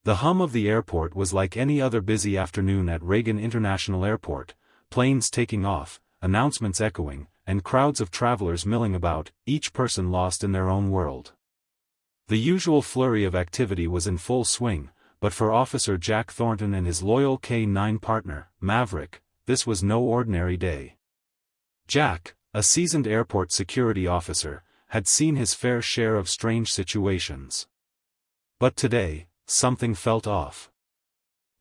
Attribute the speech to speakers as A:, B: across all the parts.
A: The hum of the airport was like any other busy afternoon at Reagan International Airport, planes taking off, announcements echoing, and crowds of travelers milling about, each person lost in their own world. The usual flurry of activity was in full swing, but for Officer Jack Thornton and his loyal K-9 partner, Maverick, this was no ordinary day. Jack, a seasoned airport security officer, had seen his fair share of strange situations. But today, something felt off.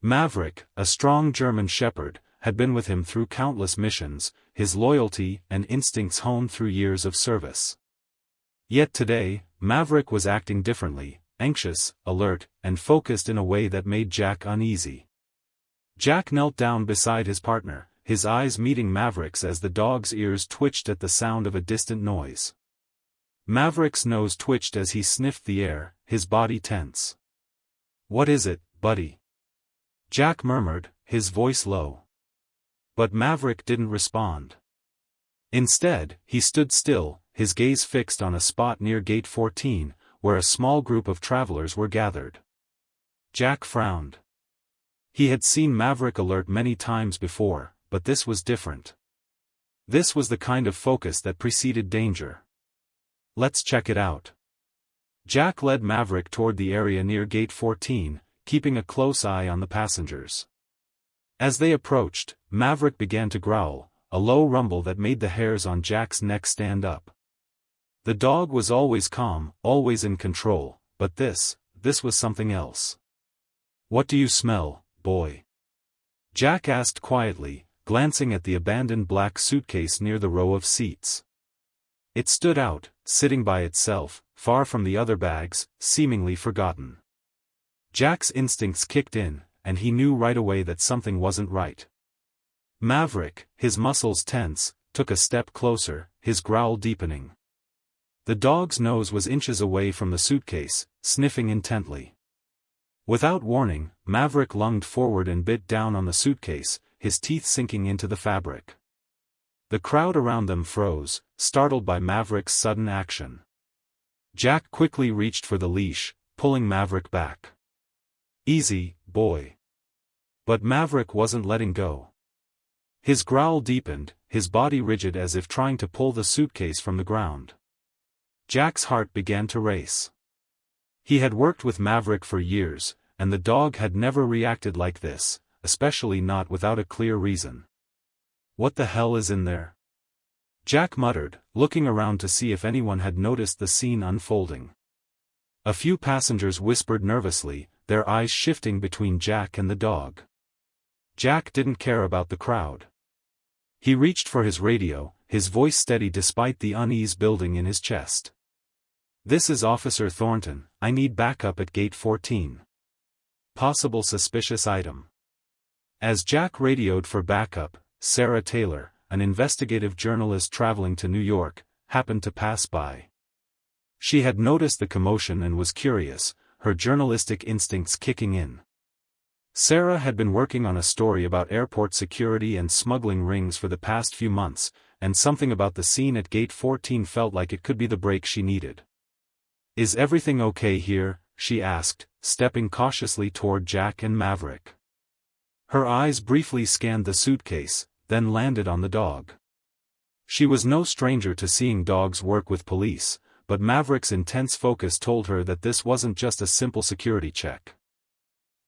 A: Maverick, a strong German shepherd, had been with him through countless missions, his loyalty and instincts honed through years of service. Yet today, Maverick was acting differently, anxious, alert, and focused in a way that made Jack uneasy. Jack knelt down beside his partner, his eyes meeting Maverick's as the dog's ears twitched at the sound of a distant noise. Maverick's nose twitched as he sniffed the air, his body tense. "What is it, buddy?" Jack murmured, his voice low. But Maverick didn't respond. Instead, he stood still, his gaze fixed on a spot near Gate 14, where a small group of travelers were gathered. Jack frowned. He had seen Maverick alert many times before, but this was different. This was the kind of focus that preceded danger. "Let's check it out." Jack led Maverick toward the area near Gate 14, keeping a close eye on the passengers. As they approached, Maverick began to growl, a low rumble that made the hairs on Jack's neck stand up. The dog was always calm, always in control, but this was something else. "What do you smell, boy?" Jack asked quietly, glancing at the abandoned black suitcase near the row of seats. It stood out, sitting by itself, far from the other bags, seemingly forgotten. Jack's instincts kicked in, and he knew right away that something wasn't right. Maverick, his muscles tense, took a step closer, his growl deepening. The dog's nose was inches away from the suitcase, sniffing intently. Without warning, Maverick lunged forward and bit down on the suitcase, his teeth sinking into the fabric. The crowd around them froze, startled by Maverick's sudden action. Jack quickly reached for the leash, pulling Maverick back. "Easy, boy." But Maverick wasn't letting go. His growl deepened, his body rigid as if trying to pull the suitcase from the ground. Jack's heart began to race. He had worked with Maverick for years, and the dog had never reacted like this, especially not without a clear reason. "What the hell is in there?" Jack muttered, looking around to see if anyone had noticed the scene unfolding. A few passengers whispered nervously, their eyes shifting between Jack and the dog. Jack didn't care about the crowd. He reached for his radio, his voice steady despite the unease building in his chest. "This is Officer Thornton, I need backup at Gate 14. Possible suspicious item." As Jack radioed for backup, Sarah Taylor, an investigative journalist traveling to New York, happened to pass by. She had noticed the commotion and was curious, her journalistic instincts kicking in. Sarah had been working on a story about airport security and smuggling rings for the past few months, and something about the scene at Gate 14 felt like it could be the break she needed. "Is everything okay here?" she asked, stepping cautiously toward Jack and Maverick. Her eyes briefly scanned the suitcase, then landed on the dog. She was no stranger to seeing dogs work with police, but Maverick's intense focus told her that this wasn't just a simple security check.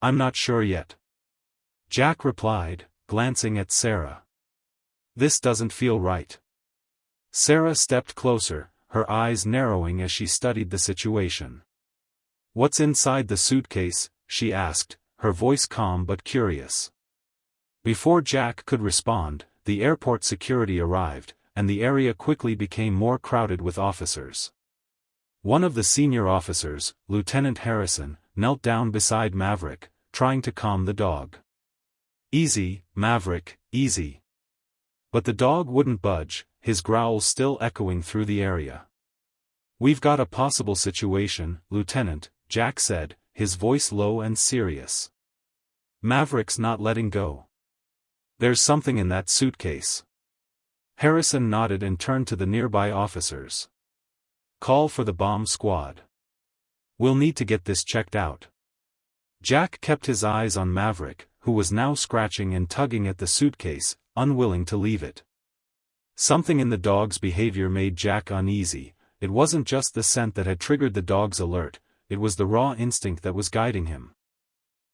A: "I'm not sure yet," Jack replied, glancing at Sarah. "This doesn't feel right." Sarah stepped closer, her eyes narrowing as she studied the situation. "What's inside the suitcase?" she asked, her voice calm but curious. Before Jack could respond, the airport security arrived, and the area quickly became more crowded with officers. One of the senior officers, Lieutenant Harrison, knelt down beside Maverick, trying to calm the dog. "Easy, Maverick, easy." But the dog wouldn't budge, his growls still echoing through the area. "We've got a possible situation, Lieutenant," Jack said, his voice low and serious. "Maverick's not letting go. There's something in that suitcase." Harrison nodded and turned to the nearby officers. "Call for the bomb squad. We'll need to get this checked out." Jack kept his eyes on Maverick, who was now scratching and tugging at the suitcase, unwilling to leave it. Something in the dog's behavior made Jack uneasy. It wasn't just the scent that had triggered the dog's alert, it was the raw instinct that was guiding him.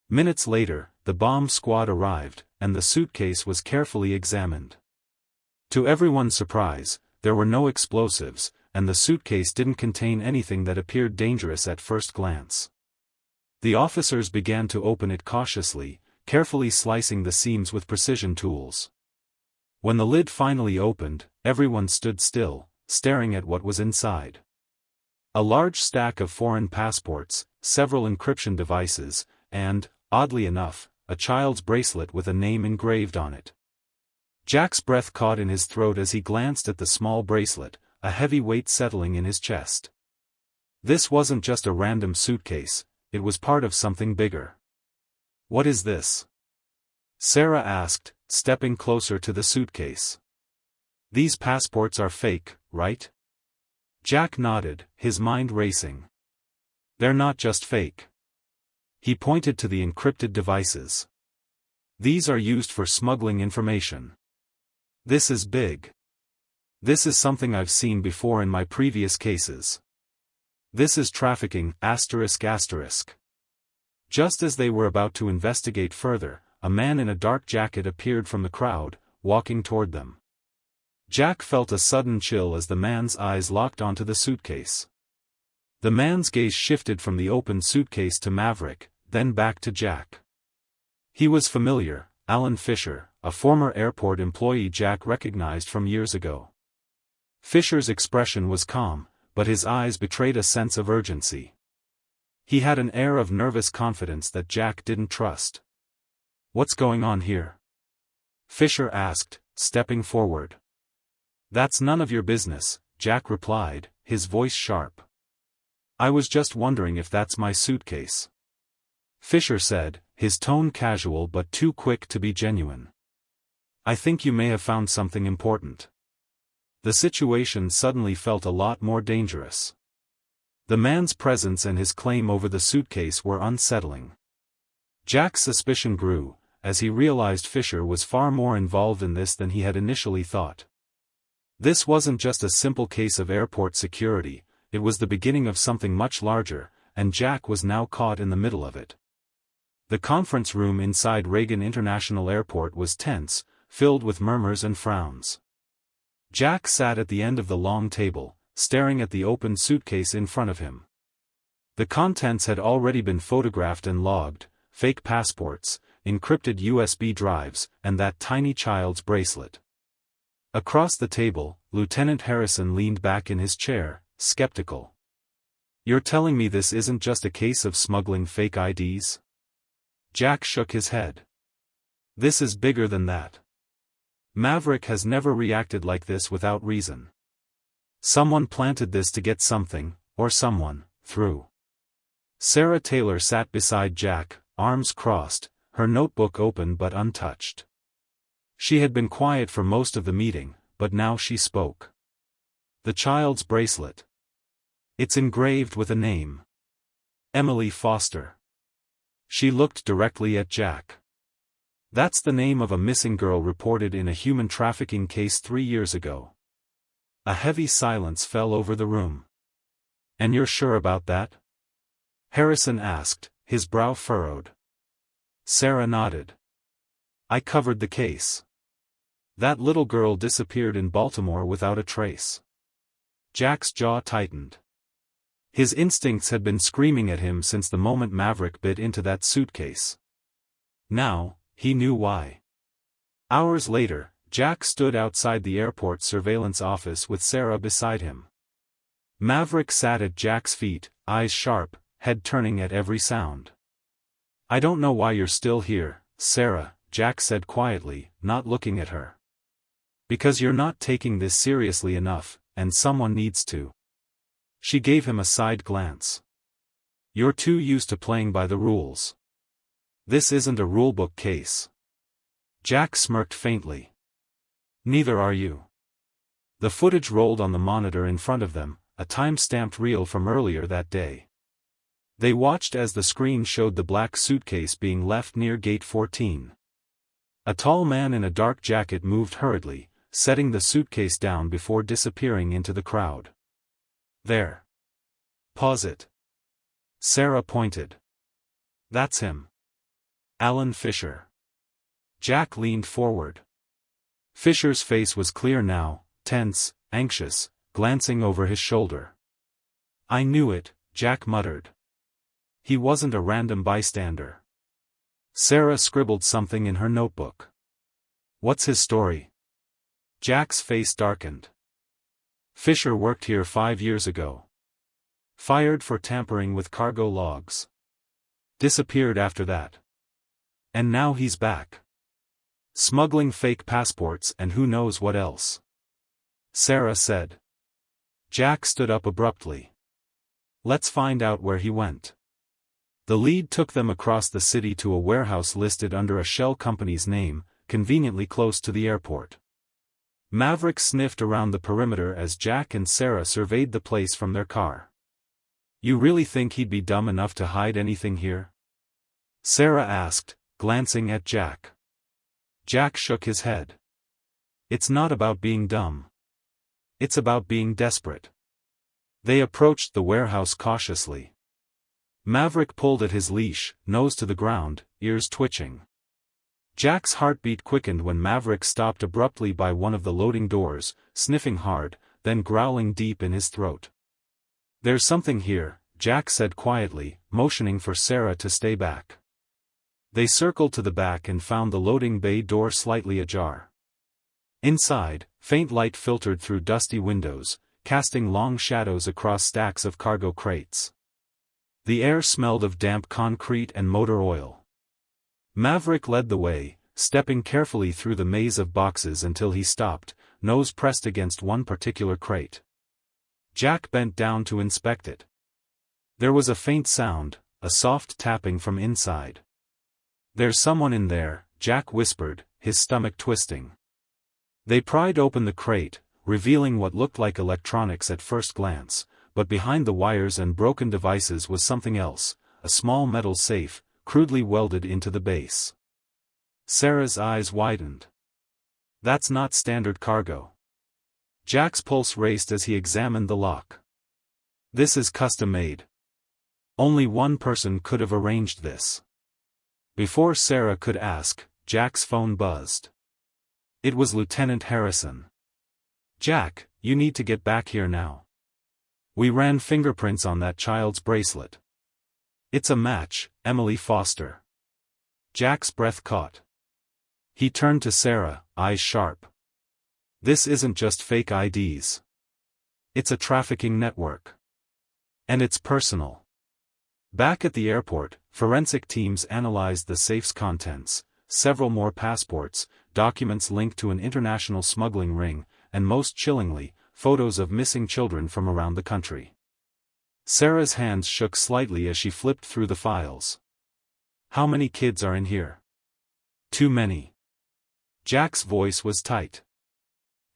A: Minutes later, the bomb squad arrived, and the suitcase was carefully examined. To everyone's surprise, there were no explosives, and the suitcase didn't contain anything that appeared dangerous at first glance. The officers began to open it cautiously, carefully slicing the seams with precision tools. When the lid finally opened, everyone stood still, staring at what was inside. A large stack of foreign passports, several encryption devices, and, oddly enough, a child's bracelet with a name engraved on it. Jack's breath caught in his throat as he glanced at the small bracelet, a heavy weight settling in his chest. This wasn't just a random suitcase, it was part of something bigger. "What is this?" Sarah asked, stepping closer to the suitcase. "These passports are fake, right?" Jack nodded, his mind racing. "They're not just fake." He pointed to the encrypted devices. "These are used for smuggling information. This is big. This is something I've seen before in my previous cases. This is trafficking, ***. Just as they were about to investigate further, a man in a dark jacket appeared from the crowd, walking toward them. Jack felt a sudden chill as the man's eyes locked onto the suitcase. The man's gaze shifted from the open suitcase to Maverick, then back to Jack. He was familiar, Alan Fisher, a former airport employee Jack recognized from years ago. Fisher's expression was calm, but his eyes betrayed a sense of urgency. He had an air of nervous confidence that Jack didn't trust. "What's going on here?" Fisher asked, stepping forward. "That's none of your business," Jack replied, his voice sharp. "I was just wondering if that's my suitcase," Fisher said, his tone casual but too quick to be genuine. "I think you may have found something important." The situation suddenly felt a lot more dangerous. The man's presence and his claim over the suitcase were unsettling. Jack's suspicion grew, as he realized Fisher was far more involved in this than he had initially thought. This wasn't just a simple case of airport security, it was the beginning of something much larger, and Jack was now caught in the middle of it. The conference room inside Reagan International Airport was tense, filled with murmurs and frowns. Jack sat at the end of the long table, staring at the open suitcase in front of him. The contents had already been photographed and logged: fake passports, encrypted USB drives, and that tiny child's bracelet. Across the table, Lieutenant Harrison leaned back in his chair, skeptical. "You're telling me this isn't just a case of smuggling fake IDs?" Jack shook his head. "This is bigger than that. Maverick has never reacted like this without reason. Someone planted this to get something, or someone, through." Sarah Taylor sat beside Jack, arms crossed, her notebook open but untouched. She had been quiet for most of the meeting, but now she spoke. "The child's bracelet. It's engraved with a name. Emily Foster." She looked directly at Jack. "That's the name of a missing girl reported in a human trafficking case 3 years ago." A heavy silence fell over the room. "And you're sure about that?" Harrison asked, his brow furrowed. Sarah nodded. "I covered the case. That little girl disappeared in Baltimore without a trace." Jack's jaw tightened. His instincts had been screaming at him since the moment Maverick bit into that suitcase. Now, he knew why. Hours later, Jack stood outside the airport surveillance office with Sarah beside him. Maverick sat at Jack's feet, eyes sharp, head turning at every sound. "I don't know why you're still here, Sarah," Jack said quietly, not looking at her. "Because you're not taking this seriously enough, and someone needs to." She gave him a side glance. "You're too used to playing by the rules. This isn't a rulebook case." Jack smirked faintly. "Neither are you." The footage rolled on the monitor in front of them, a time-stamped reel from earlier that day. They watched as the screen showed the black suitcase being left near gate 14. A tall man in a dark jacket moved hurriedly, setting the suitcase down before disappearing into the crowd. There. Pause it. Sarah pointed. That's him. Alan Fisher. Jack leaned forward. Fisher's face was clear now, tense, anxious, glancing over his shoulder. I knew it, Jack muttered. He wasn't a random bystander. Sarah scribbled something in her notebook. What's his story? Jack's face darkened. Fisher worked here 5 years ago. Fired for tampering with cargo logs. Disappeared after that. And now he's back. Smuggling fake passports and who knows what else. Sarah said. Jack stood up abruptly. Let's find out where he went. The lead took them across the city to a warehouse listed under a shell company's name, conveniently close to the airport. Maverick sniffed around the perimeter as Jack and Sarah surveyed the place from their car. You really think he'd be dumb enough to hide anything here? Sarah asked, glancing at Jack. Jack shook his head. It's not about being dumb. It's about being desperate. They approached the warehouse cautiously. Maverick pulled at his leash, nose to the ground, ears twitching. Jack's heartbeat quickened when Maverick stopped abruptly by one of the loading doors, sniffing hard, then growling deep in his throat. There's something here, Jack said quietly, motioning for Sarah to stay back. They circled to the back and found the loading bay door slightly ajar. Inside, faint light filtered through dusty windows, casting long shadows across stacks of cargo crates. The air smelled of damp concrete and motor oil. Maverick led the way, stepping carefully through the maze of boxes until he stopped, nose pressed against one particular crate. Jack bent down to inspect it. There was a faint sound, a soft tapping from inside. There's someone in there, Jack whispered, his stomach twisting. They pried open the crate, revealing what looked like electronics at first glance, but behind the wires and broken devices was something else, a small metal safe, crudely welded into the base. Sarah's eyes widened. That's not standard cargo. Jack's pulse raced as he examined the lock. This is custom-made. Only one person could have arranged this. Before Sarah could ask, Jack's phone buzzed. It was Lieutenant Harrison. Jack, you need to get back here now. We ran fingerprints on that child's bracelet. It's a match, Emily Foster. Jack's breath caught. He turned to Sarah, eyes sharp. This isn't just fake IDs. It's a trafficking network. And it's personal. Back at the airport, forensic teams analyzed the safe's contents, several more passports, documents linked to an international smuggling ring, and most chillingly, photos of missing children from around the country. Sarah's hands shook slightly as she flipped through the files. How many kids are in here? Too many. Jack's voice was tight.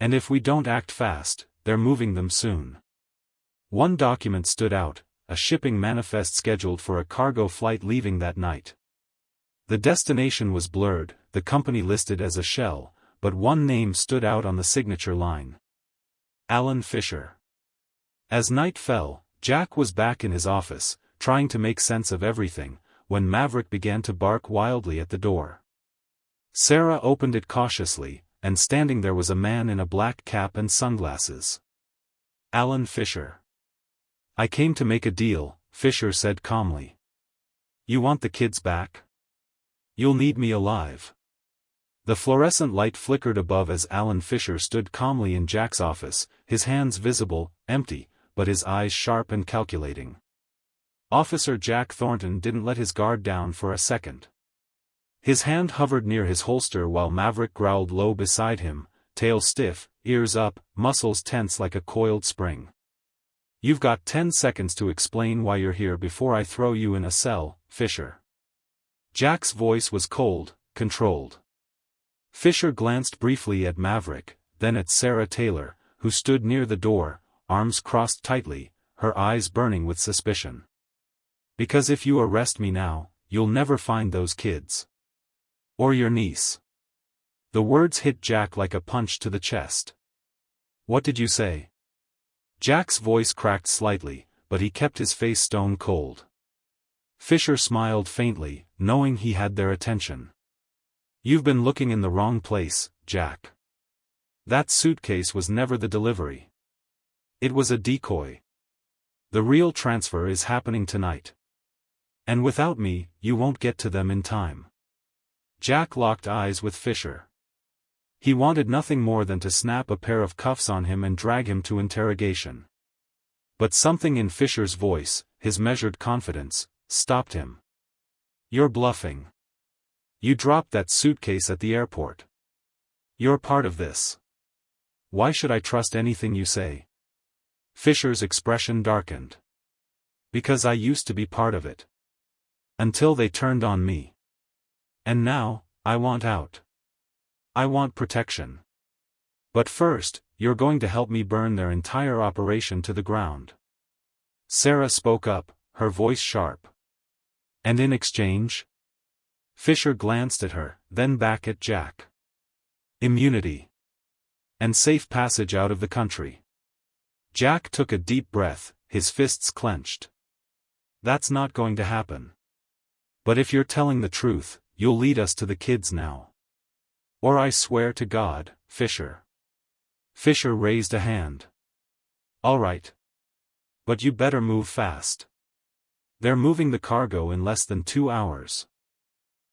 A: And if we don't act fast, they're moving them soon. One document stood out, a shipping manifest scheduled for a cargo flight leaving that night. The destination was blurred, the company listed as a shell, but one name stood out on the signature line. Alan Fisher. As night fell, Jack was back in his office, trying to make sense of everything, when Maverick began to bark wildly at the door. Sarah opened it cautiously, and standing there was a man in a black cap and sunglasses. Alan Fisher. I came to make a deal, Fisher said calmly. You want the kids back? You'll need me alive. The fluorescent light flickered above as Alan Fisher stood calmly in Jack's office, his hands visible, empty, but his eyes sharp and calculating. Officer Jack Thornton didn't let his guard down for a second. His hand hovered near his holster while Maverick growled low beside him, tail stiff, ears up, muscles tense like a coiled spring. You've got 10 seconds to explain why you're here before I throw you in a cell, Fisher. Jack's voice was cold, controlled. Fisher glanced briefly at Maverick, then at Sarah Taylor, who stood near the door, arms crossed tightly, her eyes burning with suspicion. Because if you arrest me now, you'll never find those kids. Or your niece. The words hit Jack like a punch to the chest. What did you say? Jack's voice cracked slightly, but he kept his face stone cold. Fisher smiled faintly, knowing he had their attention. You've been looking in the wrong place, Jack. That suitcase was never the delivery. It was a decoy. The real transfer is happening tonight. And without me, you won't get to them in time. Jack locked eyes with Fisher. He wanted nothing more than to snap a pair of cuffs on him and drag him to interrogation. But something in Fisher's voice, his measured confidence, stopped him. You're bluffing. You dropped that suitcase at the airport. You're part of this. Why should I trust anything you say? Fisher's expression darkened. Because I used to be part of it. Until they turned on me. And now, I want out. I want protection. But first, you're going to help me burn their entire operation to the ground. Sarah spoke up, her voice sharp. And in exchange? Fisher glanced at her, then back at Jack. Immunity. And safe passage out of the country. Jack took a deep breath, his fists clenched. That's not going to happen. But if you're telling the truth, you'll lead us to the kids now. Or I swear to God, Fisher. Fisher raised a hand. All right. But you better move fast. They're moving the cargo in less than 2 hours.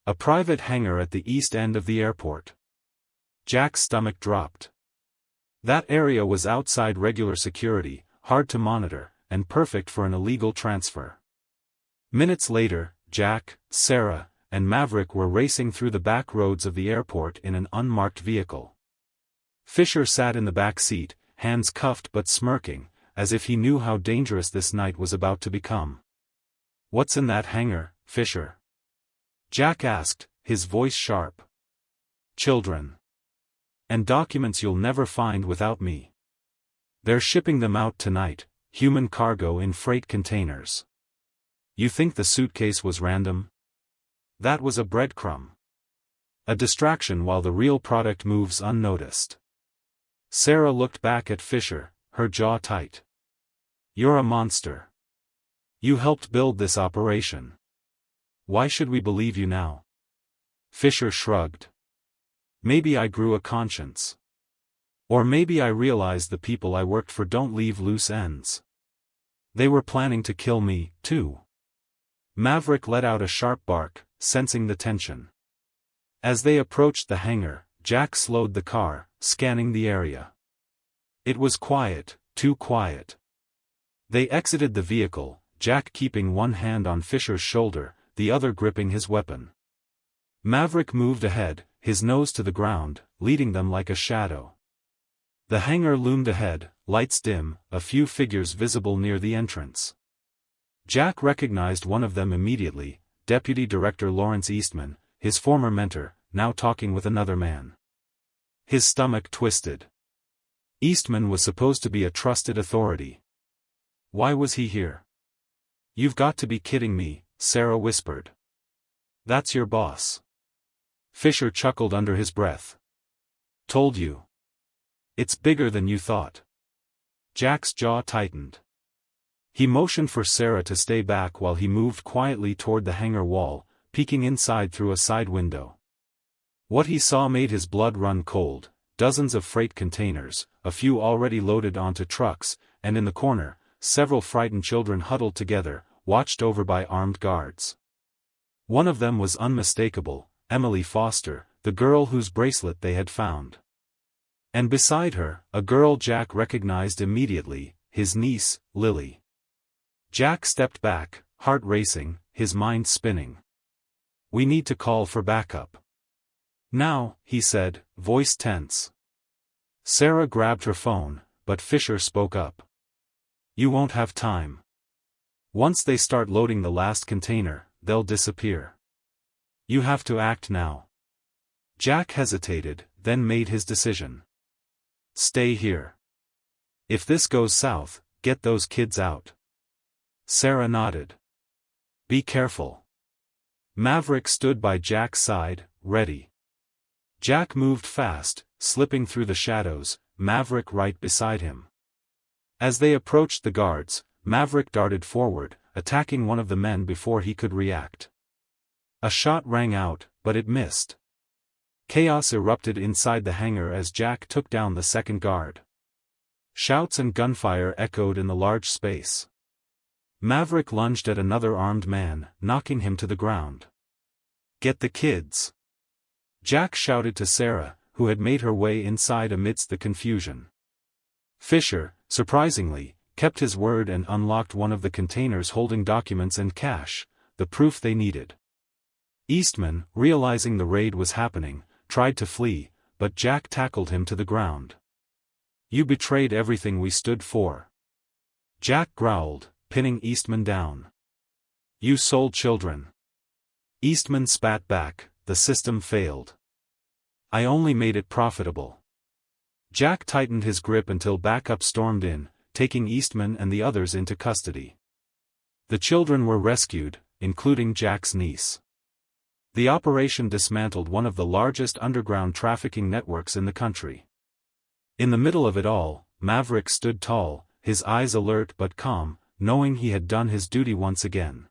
A: A private hangar at the east end of the airport. Jack's stomach dropped. That area was outside regular security, hard to monitor, and perfect for an illegal transfer. Minutes later, Jack, Sarah, and Maverick were racing through the back roads of the airport in an unmarked vehicle. Fisher sat in the back seat, hands cuffed but smirking, as if he knew how dangerous this night was about to become. What's in that hangar, Fisher? Jack asked, his voice sharp. Children. And documents you'll never find without me. They're shipping them out tonight, human cargo in freight containers. You think the suitcase was random? That was a breadcrumb. A distraction while the real product moves unnoticed. Sarah looked back at Fisher, her jaw tight. You're a monster. You helped build this operation. Why should we believe you now? Fisher shrugged. Maybe I grew a conscience. Or maybe I realized the people I worked for don't leave loose ends. They were planning to kill me, too. Maverick let out a sharp bark, sensing the tension. As they approached the hangar, Jack slowed the car, scanning the area. It was quiet, too quiet. They exited the vehicle, Jack keeping one hand on Fisher's shoulder, the other gripping his weapon. Maverick moved ahead, his nose to the ground, leading them like a shadow. The hangar loomed ahead, lights dim, a few figures visible near the entrance. Jack recognized one of them immediately, Deputy Director Lawrence Eastman, his former mentor, now talking with another man. His stomach twisted. Eastman was supposed to be a trusted authority. Why was he here? You've got to be kidding me, Sarah whispered. That's your boss. Fisher chuckled under his breath. Told you. It's bigger than you thought. Jack's jaw tightened. He motioned for Sarah to stay back while he moved quietly toward the hangar wall, peeking inside through a side window. What he saw made his blood run cold, dozens of freight containers, a few already loaded onto trucks, and in the corner, several frightened children huddled together, watched over by armed guards. One of them was unmistakable, Emily Foster, the girl whose bracelet they had found. And beside her, a girl Jack recognized immediately, his niece, Lily. Jack stepped back, heart racing, his mind spinning. We need to call for backup. Now, he said, voice tense. Sarah grabbed her phone, but Fisher spoke up. You won't have time. Once they start loading the last container, they'll disappear. You have to act now. Jack hesitated, then made his decision. Stay here. If this goes south, get those kids out. Sarah nodded. Be careful. Maverick stood by Jack's side, ready. Jack moved fast, slipping through the shadows, Maverick right beside him. As they approached the guards, Maverick darted forward, attacking one of the men before he could react. A shot rang out, but it missed. Chaos erupted inside the hangar as Jack took down the second guard. Shouts and gunfire echoed in the large space. Maverick lunged at another armed man, knocking him to the ground. Get the kids! Jack shouted to Sarah, who had made her way inside amidst the confusion. Fisher, surprisingly, kept his word and unlocked one of the containers holding documents and cash, the proof they needed. Eastman, realizing the raid was happening, tried to flee, but Jack tackled him to the ground. You betrayed everything we stood for. Jack growled, pinning Eastman down. You sold children. Eastman spat back, the system failed. I only made it profitable. Jack tightened his grip until backup stormed in, taking Eastman and the others into custody. The children were rescued, including Jack's niece. The operation dismantled one of the largest underground trafficking networks in the country. In the middle of it all, Maverick stood tall, his eyes alert but calm, knowing he had done his duty once again.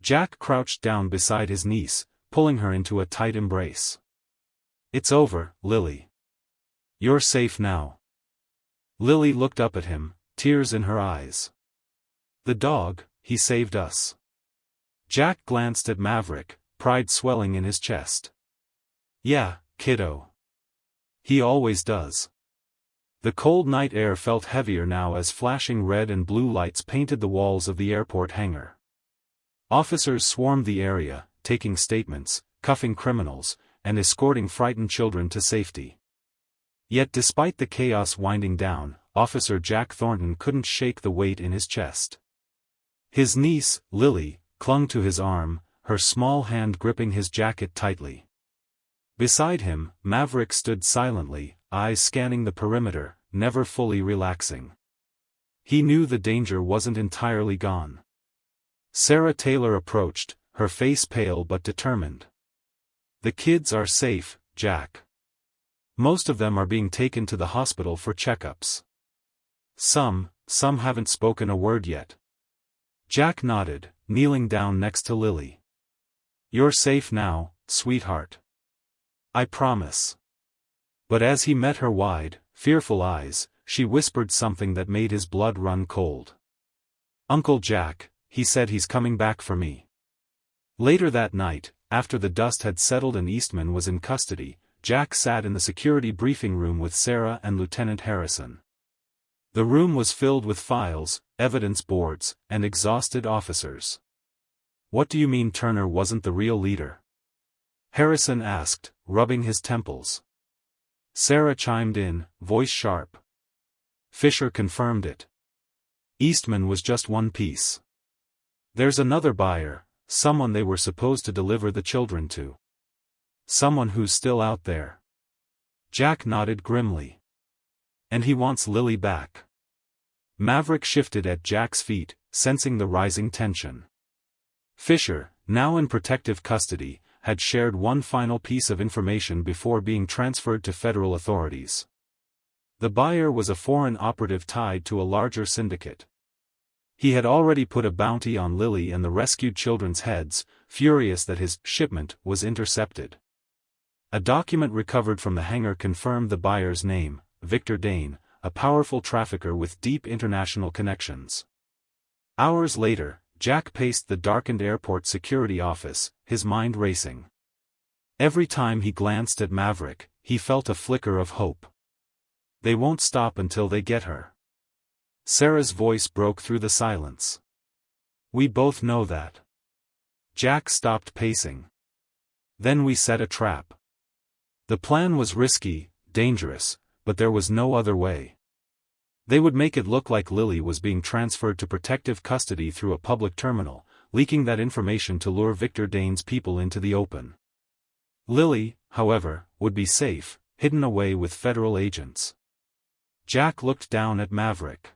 A: Jack crouched down beside his niece, pulling her into a tight embrace. It's over, Lily. You're safe now. Lily looked up at him, tears in her eyes. The dog, he saved us. Jack glanced at Maverick, pride swelling in his chest. Yeah, kiddo. He always does. The cold night air felt heavier now as flashing red and blue lights painted the walls of the airport hangar. Officers swarmed the area, taking statements, cuffing criminals, and escorting frightened children to safety. Yet despite the chaos winding down, Officer Jack Thornton couldn't shake the weight in his chest. His niece, Lily, clung to his arm, her small hand gripping his jacket tightly. Beside him, Maverick stood silently, eyes scanning the perimeter, never fully relaxing. He knew the danger wasn't entirely gone. Sarah Taylor approached, her face pale but determined. The kids are safe, Jack. Most of them are being taken to the hospital for checkups. Some haven't spoken a word yet. Jack nodded, kneeling down next to Lily. You're safe now, sweetheart. I promise. But as he met her wide, fearful eyes, she whispered something that made his blood run cold. Uncle Jack, he said he's coming back for me. Later that night, after the dust had settled and Eastman was in custody, Jack sat in the security briefing room with Sarah and Lieutenant Harrison. The room was filled with files, evidence boards, and exhausted officers. What do you mean Turner wasn't the real leader? Harrison asked, rubbing his temples. Sarah chimed in, voice sharp. Fisher confirmed it. Eastman was just one piece. There's another buyer, someone they were supposed to deliver the children to. Someone who's still out there. Jack nodded grimly. And he wants Lily back. Maverick shifted at Jack's feet, sensing the rising tension. Fisher, now in protective custody, had shared one final piece of information before being transferred to federal authorities. The buyer was a foreign operative tied to a larger syndicate. He had already put a bounty on Lily and the rescued children's heads, furious that his shipment was intercepted. A document recovered from the hangar confirmed the buyer's name, Victor Dane, a powerful trafficker with deep international connections. Hours later, Jack paced the darkened airport security office, his mind racing. Every time he glanced at Maverick, he felt a flicker of hope. They won't stop until they get her. Sarah's voice broke through the silence. We both know that. Jack stopped pacing. Then we set a trap. The plan was risky, dangerous, but there was no other way. They would make it look like Lily was being transferred to protective custody through a public terminal, leaking that information to lure Victor Dane's people into the open. Lily, however, would be safe, hidden away with federal agents. Jack looked down at Maverick.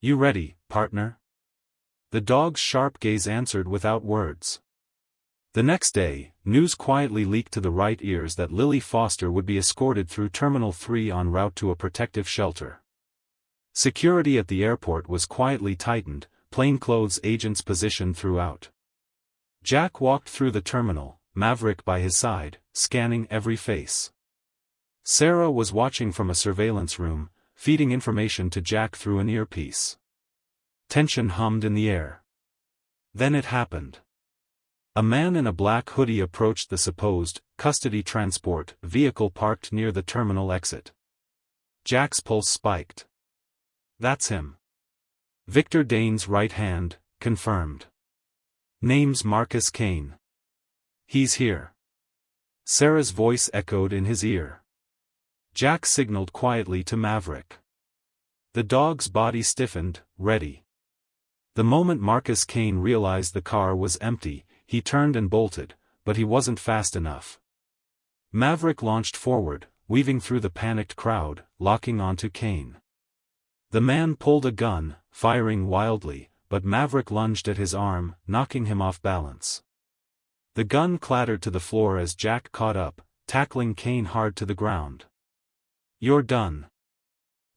A: You ready, partner? The dog's sharp gaze answered without words. The next day, news quietly leaked to the right ears that Lily Foster would be escorted through Terminal 3 en route to a protective shelter. Security at the airport was quietly tightened, plainclothes agents positioned throughout. Jack walked through the terminal, Maverick by his side, scanning every face. Sarah was watching from a surveillance room, feeding information to Jack through an earpiece. Tension hummed in the air. Then it happened. A man in a black hoodie approached the supposed custody transport vehicle parked near the terminal exit. Jack's pulse spiked. That's him. Victor Dane's right hand, confirmed. Name's Marcus Kane. He's here. Sarah's voice echoed in his ear. Jack signaled quietly to Maverick. The dog's body stiffened, ready. The moment Marcus Kane realized the car was empty, he turned and bolted, but he wasn't fast enough. Maverick launched forward, weaving through the panicked crowd, locking onto Kane. The man pulled a gun, firing wildly, but Maverick lunged at his arm, knocking him off balance. The gun clattered to the floor as Jack caught up, tackling Kane hard to the ground. "You're done,"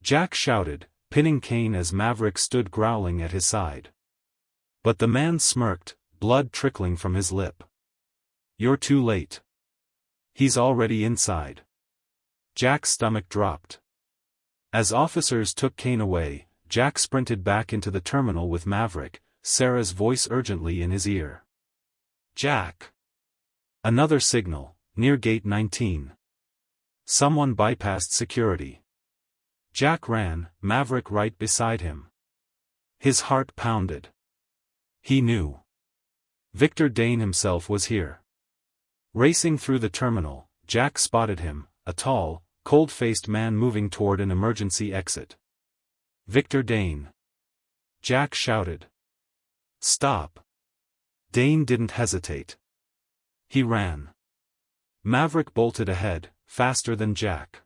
A: Jack shouted, pinning Kane as Maverick stood growling at his side. But the man smirked, blood trickling from his lip. "You're too late. He's already inside." Jack's stomach dropped. As officers took Kane away, Jack sprinted back into the terminal with Maverick, Sarah's voice urgently in his ear. "Jack!" Another signal, near gate 19. Someone bypassed security. Jack ran, Maverick right beside him. His heart pounded. He knew. Victor Dane himself was here. Racing through the terminal, Jack spotted him, a tall, cold-faced man moving toward an emergency exit. "Victor Dane!" Jack shouted. "Stop!" Dane didn't hesitate. He ran. Maverick bolted ahead, faster than Jack.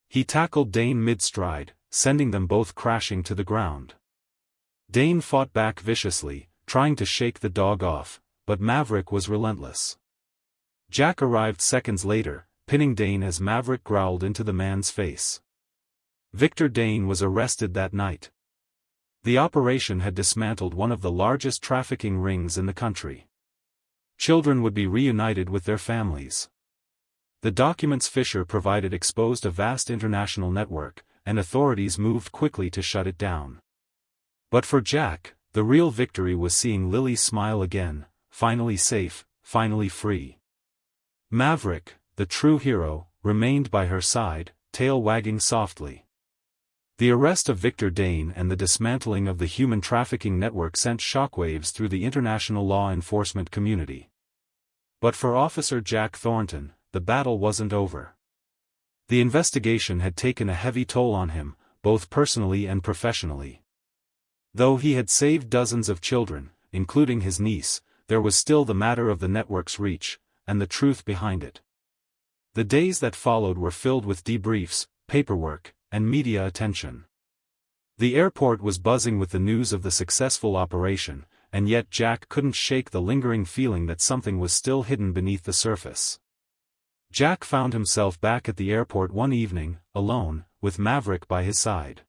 A: He tackled Dane mid-stride, sending them both crashing to the ground. Dane fought back viciously, trying to shake the dog off, but Maverick was relentless. Jack arrived seconds later, pinning Dane as Maverick growled into the man's face. Victor Dane was arrested that night. The operation had dismantled one of the largest trafficking rings in the country. Children would be reunited with their families. The documents Fisher provided exposed a vast international network, and authorities moved quickly to shut it down. But for Jack, the real victory was seeing Lily smile again, finally safe, finally free. Maverick, the true hero, remained by her side, tail wagging softly. The arrest of Victor Dane and the dismantling of the human trafficking network sent shockwaves through the international law enforcement community. But for Officer Jack Thornton, the battle wasn't over. The investigation had taken a heavy toll on him, both personally and professionally. Though he had saved dozens of children, including his niece, there was still the matter of the network's reach, and the truth behind it. The days that followed were filled with debriefs, paperwork, and media attention. The airport was buzzing with the news of the successful operation, and yet Jack couldn't shake the lingering feeling that something was still hidden beneath the surface. Jack found himself back at the airport one evening, alone, with Maverick by his side.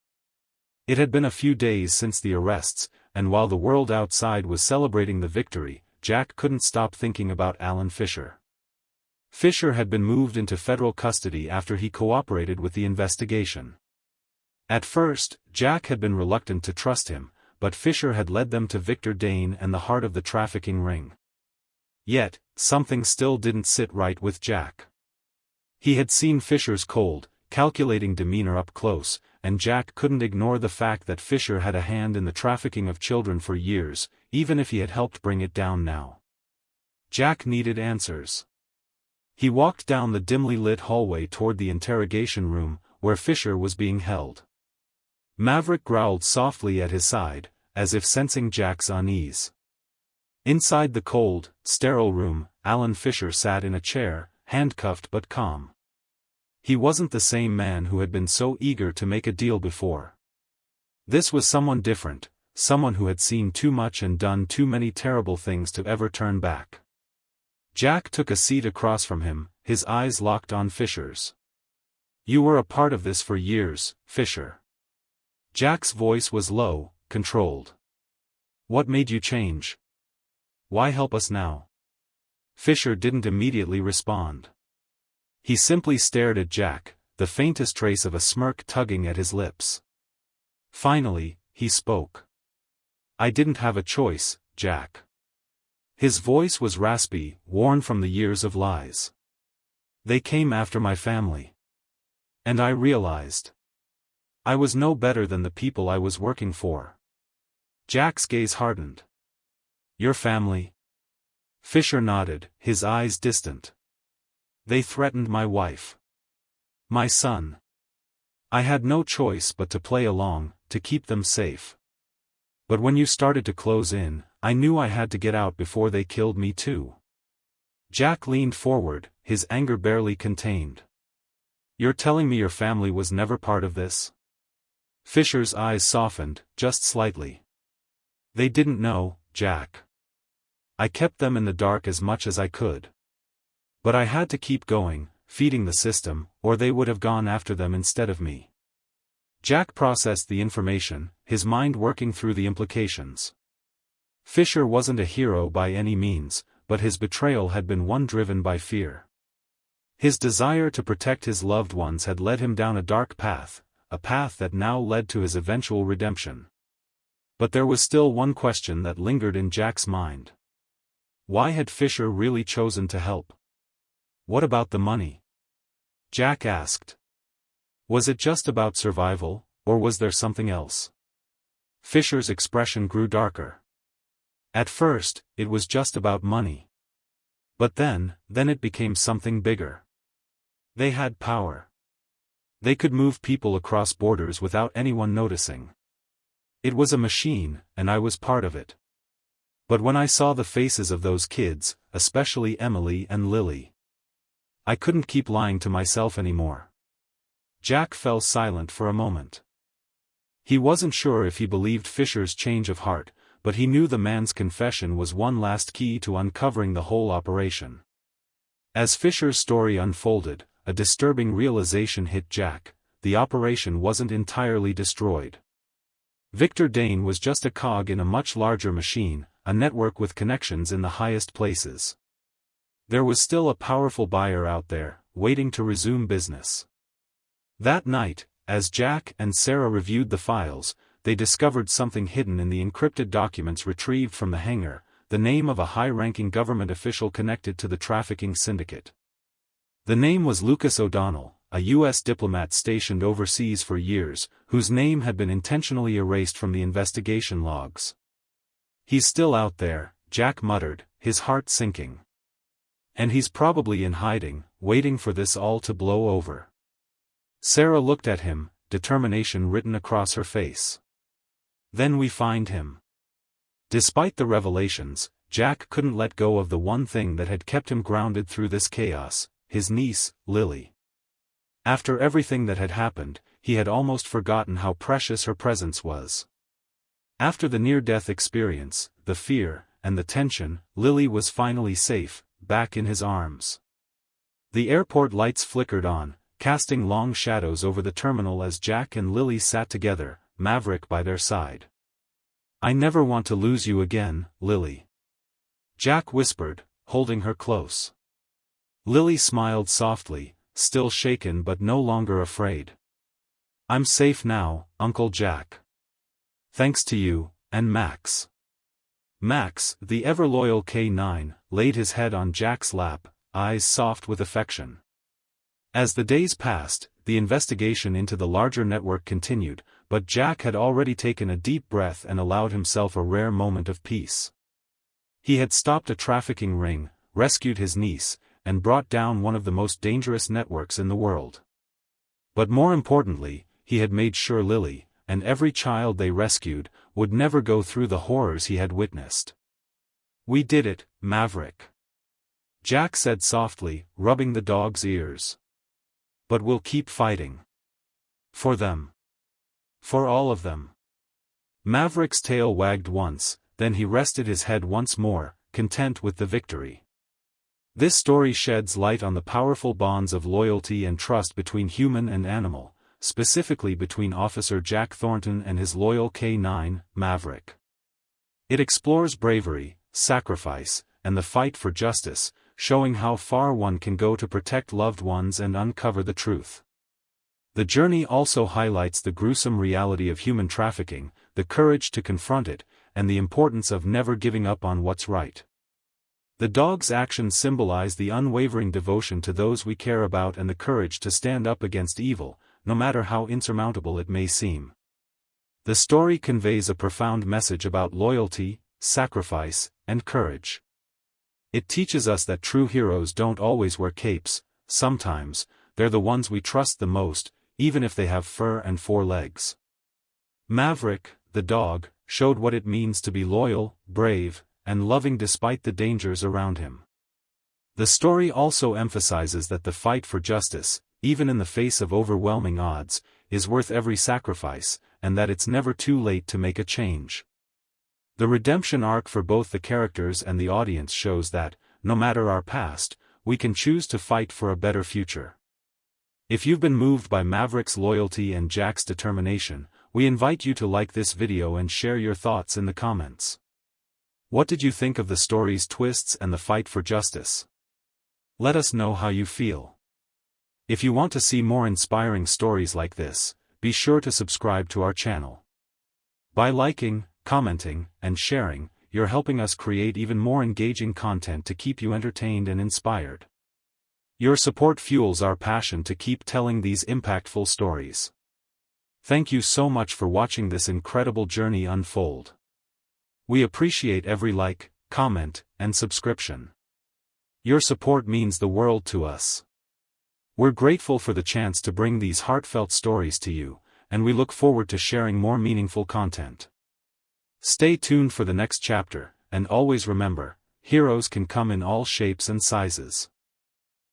A: It had been a few days since the arrests, and while the world outside was celebrating the victory, Jack couldn't stop thinking about Alan Fisher. Fisher had been moved into federal custody after he cooperated with the investigation. At first, Jack had been reluctant to trust him, but Fisher had led them to Victor Dane and the heart of the trafficking ring. Yet, something still didn't sit right with Jack. He had seen Fisher's cold, calculating demeanor up close, and Jack couldn't ignore the fact that Fisher had a hand in the trafficking of children for years, even if he had helped bring it down now. Jack needed answers. He walked down the dimly lit hallway toward the interrogation room, where Fisher was being held. Maverick growled softly at his side, as if sensing Jack's unease. Inside the cold, sterile room, Alan Fisher sat in a chair, handcuffed but calm. He wasn't the same man who had been so eager to make a deal before. This was someone different, someone who had seen too much and done too many terrible things to ever turn back. Jack took a seat across from him, his eyes locked on Fisher's. "You were a part of this for years, Fisher." Jack's voice was low, controlled. "What made you change? Why help us now?" Fisher didn't immediately respond. He simply stared at Jack, the faintest trace of a smirk tugging at his lips. Finally, he spoke. "I didn't have a choice, Jack." His voice was raspy, worn from the years of lies. "They came after my family. And I realized I was no better than the people I was working for." Jack's gaze hardened. "Your family?" Fisher nodded, his eyes distant. "They threatened my wife. My son. I had no choice but to play along, to keep them safe. But when you started to close in, I knew I had to get out before they killed me too." Jack leaned forward, his anger barely contained. "You're telling me your family was never part of this?" Fisher's eyes softened, just slightly. "They didn't know, Jack. I kept them in the dark as much as I could. But I had to keep going, feeding the system, or they would have gone after them instead of me." Jack processed the information, his mind working through the implications. Fisher wasn't a hero by any means, but his betrayal had been one driven by fear. His desire to protect his loved ones had led him down a dark path, a path that now led to his eventual redemption. But there was still one question that lingered in Jack's mind. Why had Fisher really chosen to help? "What about the money?" Jack asked. Was it just about survival, or was there something else? Fisher's expression grew darker. At first, it was just about money. But then it became something bigger. They had power. They could move people across borders without anyone noticing. It was a machine, and I was part of it. But when I saw the faces of those kids, especially Emily and Lily, I couldn't keep lying to myself anymore. Jack fell silent for a moment. He wasn't sure if he believed Fisher's change of heart, but he knew the man's confession was one last key to uncovering the whole operation. As Fisher's story unfolded, a disturbing realization hit Jack: the operation wasn't entirely destroyed. Victor Dane was just a cog in a much larger machine, a network with connections in the highest places. There was still a powerful buyer out there, waiting to resume business. That night, as Jack and Sarah reviewed the files, they discovered something hidden in the encrypted documents retrieved from the hangar: the name of a high-ranking government official connected to the trafficking syndicate. The name was Lucas O'Donnell, a U.S. diplomat stationed overseas for years, whose name had been intentionally erased from the investigation logs. "He's still out there," Jack muttered, his heart sinking. "And he's probably in hiding, waiting for this all to blow over." Sarah looked at him, determination written across her face. "Then we find him." Despite the revelations, Jack couldn't let go of the one thing that had kept him grounded through this chaos: his niece, Lily. After everything that had happened, he had almost forgotten how precious her presence was. After the near-death experience, the fear, and the tension, Lily was finally safe, back in his arms. The airport lights flickered on, casting long shadows over the terminal as Jack and Lily sat together, Maverick by their side. "I never want to lose you again, Lily," Jack whispered, holding her close. Lily smiled softly, still shaken but no longer afraid. "I'm safe now, Uncle Jack. Thanks to you, and Max." Max, the ever-loyal K9, laid his head on Jack's lap, eyes soft with affection. As the days passed, the investigation into the larger network continued, but Jack had already taken a deep breath and allowed himself a rare moment of peace. He had stopped a trafficking ring, rescued his niece, and brought down one of the most dangerous networks in the world. But more importantly, he had made sure Lily, and every child they rescued, would never go through the horrors he had witnessed. "We did it, Maverick," Jack said softly, rubbing the dog's ears. "But we'll keep fighting. For them. For all of them." Maverick's tail wagged once, then he rested his head once more, content with the victory. This story sheds light on the powerful bonds of loyalty and trust between human and animal, specifically between Officer Jack Thornton and his loyal K9, Maverick. It explores bravery, sacrifice, and the fight for justice, showing how far one can go to protect loved ones and uncover the truth. The journey also highlights the gruesome reality of human trafficking, the courage to confront it, and the importance of never giving up on what's right. The dog's actions symbolize the unwavering devotion to those we care about and the courage to stand up against evil, no matter how insurmountable it may seem. The story conveys a profound message about loyalty, sacrifice, and courage. It teaches us that true heroes don't always wear capes. Sometimes, they're the ones we trust the most, even if they have fur and 4 legs. Maverick, the dog, showed what it means to be loyal, brave, and loving despite the dangers around him. The story also emphasizes that the fight for justice, even in the face of overwhelming odds, is worth every sacrifice, and that it's never too late to make a change. The redemption arc for both the characters and the audience shows that, no matter our past, we can choose to fight for a better future. If you've been moved by Maverick's loyalty and Jack's determination, we invite you to like this video and share your thoughts in the comments. What did you think of the story's twists and the fight for justice? Let us know how you feel. If you want to see more inspiring stories like this, be sure to subscribe to our channel. By liking, commenting, and sharing, you're helping us create even more engaging content to keep you entertained and inspired. Your support fuels our passion to keep telling these impactful stories. Thank you so much for watching this incredible journey unfold. We appreciate every like, comment, and subscription. Your support means the world to us. We're grateful for the chance to bring these heartfelt stories to you, and we look forward to sharing more meaningful content. Stay tuned for the next chapter, and always remember, heroes can come in all shapes and sizes.